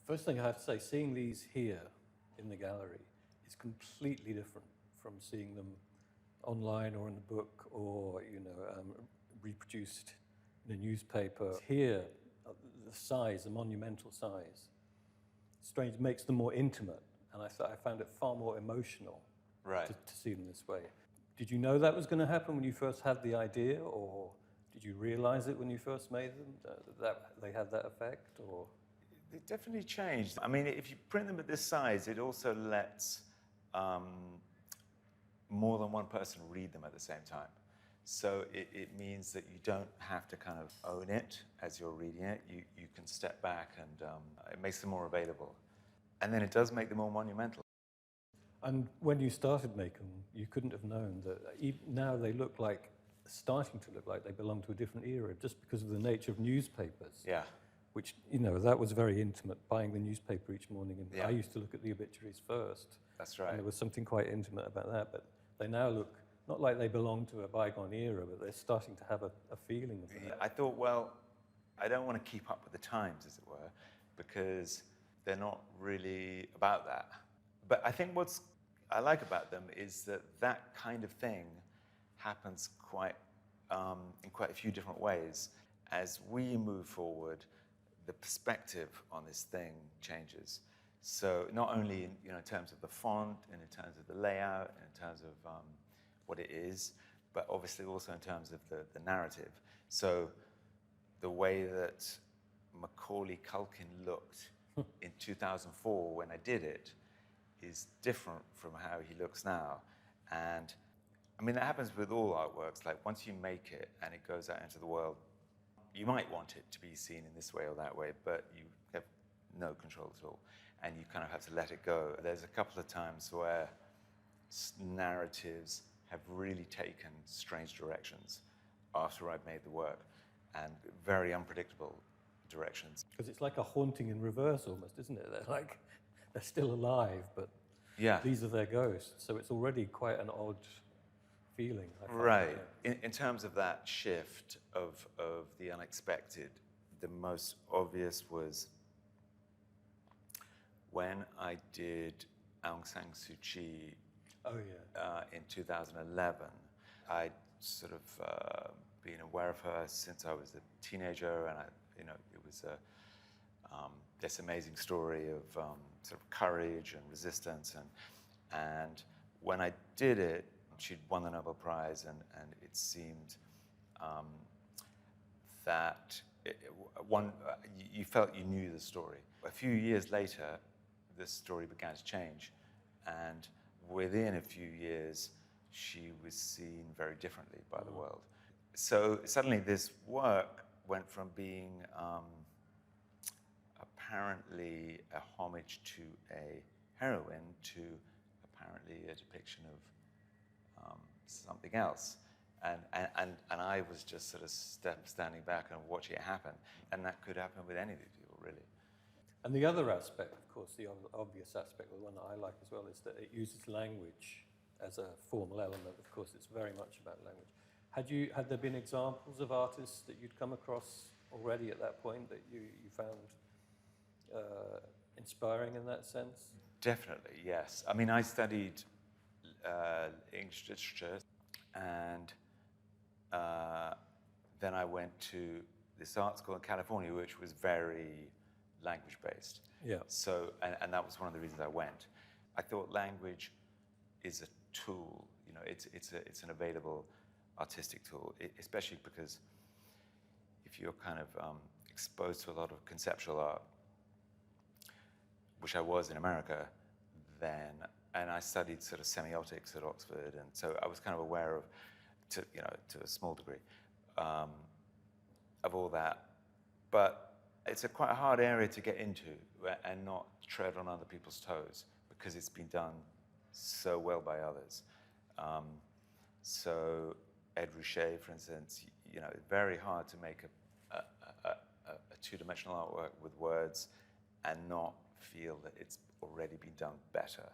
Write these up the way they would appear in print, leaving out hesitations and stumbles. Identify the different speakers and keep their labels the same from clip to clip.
Speaker 1: First thing I have to say, seeing these here in the gallery is completely different from seeing them online or in a book or, reproduced in a newspaper. Here, the size, the monumental size, strange, makes them more intimate, and I found it far more emotional to see them this way. Did you know that was going to happen when you first had the idea, or did you realize it when you first made them, that they had that effect, or?
Speaker 2: They definitely changed. I mean, if you print them at this size, it also lets more than one person read them at the same time. So it means that you don't have to kind of own it as you're reading it. You can step back, and it makes them more available. And then it does make them more monumental.
Speaker 1: And when you started making them, you couldn't have known that now they look like, starting to look like they belong to a different era just because of the nature of newspapers.
Speaker 2: Yeah.
Speaker 1: Which, that was very intimate, buying the newspaper each morning. And
Speaker 2: Yeah.
Speaker 1: I used to look at the obituaries first.
Speaker 2: That's right.
Speaker 1: And there was something quite intimate about that. But they now look not like they belong to a bygone era, but they're starting to have a feeling of that.
Speaker 2: I thought, well, I don't want to keep up with the times, as it were, because they're not really about that. But I think what I like about them is that that kind of thing happens in quite a few different ways. As we move forward, the perspective on this thing changes. So not only in terms of the font, and in terms of the layout, and in terms of what it is, but obviously also in terms of the narrative. So the way that Macaulay Culkin looked in 2004 when I did it is different from how he looks now. And I mean, that happens with all artworks. Like, once you make it and it goes out into the world, you might want it to be seen in this way or that way, but you have no control at all. And you kind of have to let it go. There's a couple of times where narratives have really taken strange directions after I've made the work, and very unpredictable directions.
Speaker 1: Because it's like a haunting in reverse almost, isn't it? They're still alive, but these are their ghosts. So it's already quite an odd feeling.
Speaker 2: Right. In terms of that shift of the unexpected, the most obvious was when I did Aung San Suu Kyi in 2011. I'd sort of been aware of her since I was a teenager, and it was this amazing story of sort of courage and resistance, and when I did it, she'd won the Nobel Prize, and it seemed that you felt you knew the story. A few years later, the story began to change, and within a few years, she was seen very differently by the world. So suddenly this work went from being apparently a homage to a heroine to apparently a depiction of something else. And I was just sort of standing back and watching it happen. And that could happen with any of these people, really.
Speaker 1: And the other aspect, of course, the obvious aspect, the one that I like as well, is that it uses language as a formal element. Of course, it's very much about language. Had there been examples of artists that you'd come across already at that point that you found inspiring in that sense?
Speaker 2: Definitely, yes. I mean, I studied English literature, and then I went to this art school in California, which was very language-based.
Speaker 1: Yeah.
Speaker 2: So, and that was one of the reasons I went. I thought language is a tool. It's an available artistic tool, especially because if you're kind of exposed to a lot of conceptual art, which I was in America then, and I studied sort of semiotics at Oxford, and so I was kind of aware of, to a small degree, of all that. But it's quite a hard area to get into and not tread on other people's toes, because it's been done so well by others. So Ed Ruscha, for instance, it's very hard to make a two-dimensional artwork with words and not feel that it's already been done better.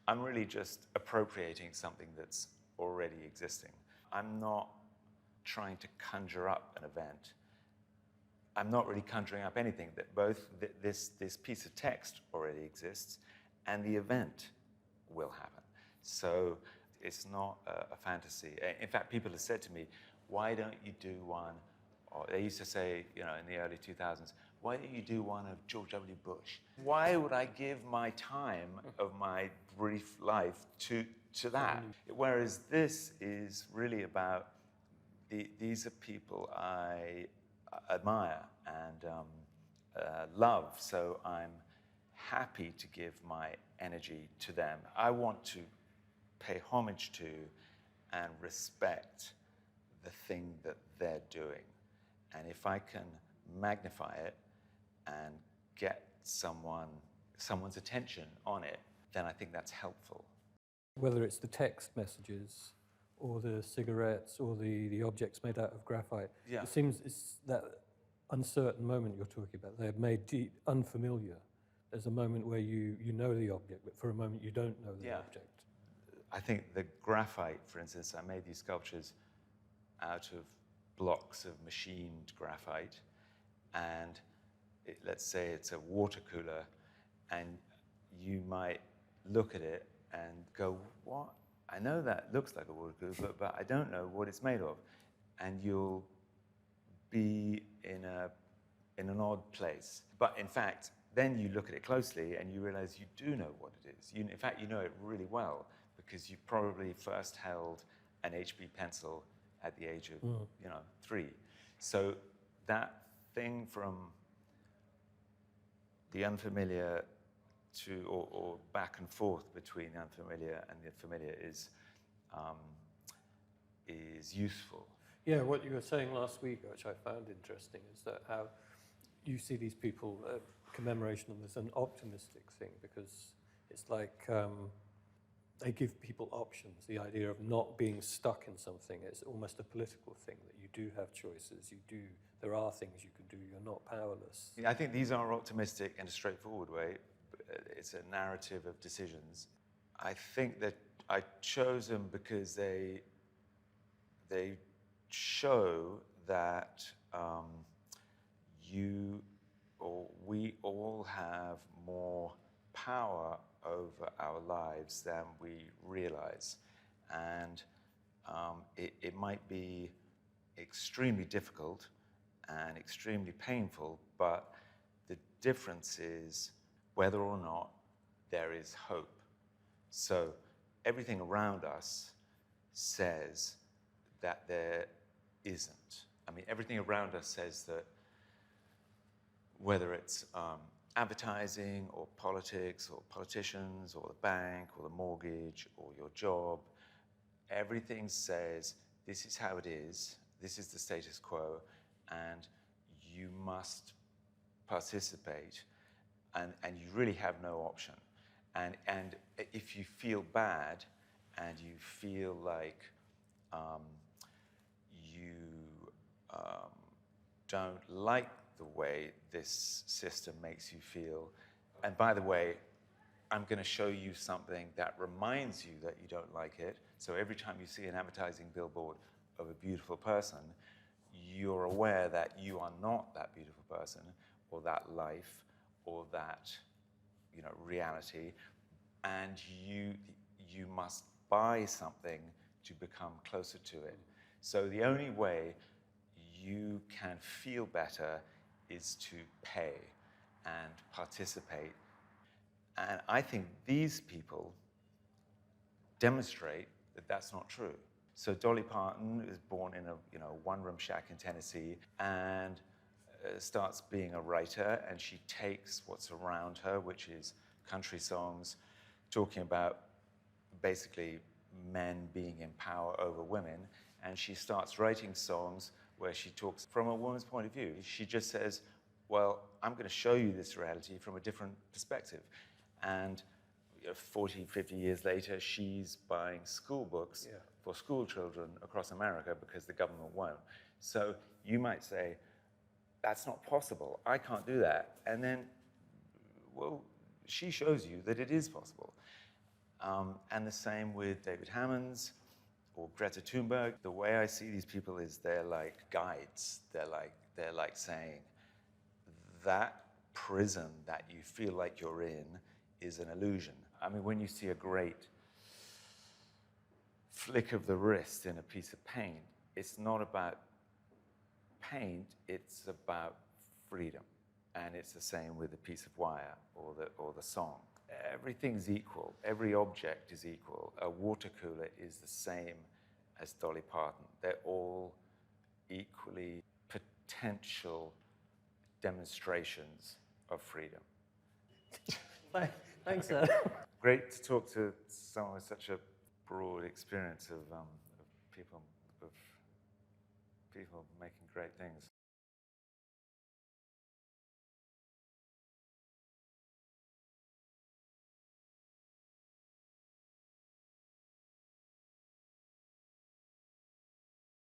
Speaker 2: I'm really just appropriating something that's already existing. I'm not trying to conjure up an event. I'm not really conjuring up anything. That both this piece of text already exists, and the event will happen. So it's not a fantasy. In fact, people have said to me, "Why don't you do one?" Or they used to say, you know, in the early 2000s, "Why don't you do one of George W. Bush?" Why would I give my time of my brief life to that? Whereas this is really about these are people I admire and love, so I'm happy to give my energy to them. I want to pay homage to and respect the thing that they're doing. And if I can magnify it and get someone's attention on it, then I think that's helpful.
Speaker 1: Whether it's the text messages or the cigarettes or the objects made out of graphite,
Speaker 2: Yeah.
Speaker 1: it seems it's that uncertain moment you're talking about. They're made unfamiliar. There's a moment where you know the object, but for a moment you don't know the object.
Speaker 2: I think the graphite, for instance, I made these sculptures out of blocks of machined graphite, and let's say it's a water cooler, and you might look at it and go, "What? I know that looks like a water cooler, but I don't know what it's made of." And you'll be in an odd place. But in fact, then you look at it closely and you realize you do know what it is. In fact, you know it really well because you probably first held an HB pencil at the age of 3. So that thing from the unfamiliar to or back and forth between the unfamiliar and the familiar is useful.
Speaker 1: Yeah, what you were saying last week, which I found interesting, is that how you see these people, commemoration of this, an optimistic thing, because it's like they give people options. The idea of not being stuck in something, it's almost a political thing, that you do have choices, there are things you can do, you're not powerless.
Speaker 2: Yeah, I think these are optimistic in a straightforward way. It's a narrative of decisions. I think that I chose them because they show that we all have more power over our lives than we realize. And it might be extremely difficult and extremely painful, but the difference is whether or not there is hope. So everything around us says that there isn't. I mean, everything around us says that whether it's advertising or politics or politicians or the bank or the mortgage or your job, everything says this is how it is, this is the status quo, and you must participate, and you really have no option. And if you feel bad and you feel like you don't like the way this system makes you feel, and by the way, I'm going to show you something that reminds you that you don't like it. So every time you see an advertising billboard of a beautiful person, you're aware that you are not that beautiful person or that life or that reality, and you must buy something to become closer to it. So the only way you can feel better is to pay and participate. And I think these people demonstrate that that's not true. So Dolly Parton is born in a one-room shack in Tennessee and starts being a writer, and she takes what's around her, which is country songs, talking about basically men being in power over women, and she starts writing songs where she talks from a woman's point of view. She just says, well, I'm going to show you this reality from a different perspective. And 40, 50 years later, she's buying school books for school children across America because the government won't. So you might say, that's not possible. I can't do that. And then, well, she shows you that it is possible. And the same with David Hammons or Greta Thunberg. The way I see these people is they're like guides. They're like saying, that prison that you feel like you're in is an illusion. I mean, when you see a great flick of the wrist in a piece of paint, it's not about paint, it's about freedom. And it's the same with a piece of wire or the song. Everything's equal. Every object is equal. A water cooler is the same as Dolly Parton. They're all equally potential demonstrations of freedom.
Speaker 1: Thanks, sir.
Speaker 2: Great to talk to someone with such a broad experience of people making great things.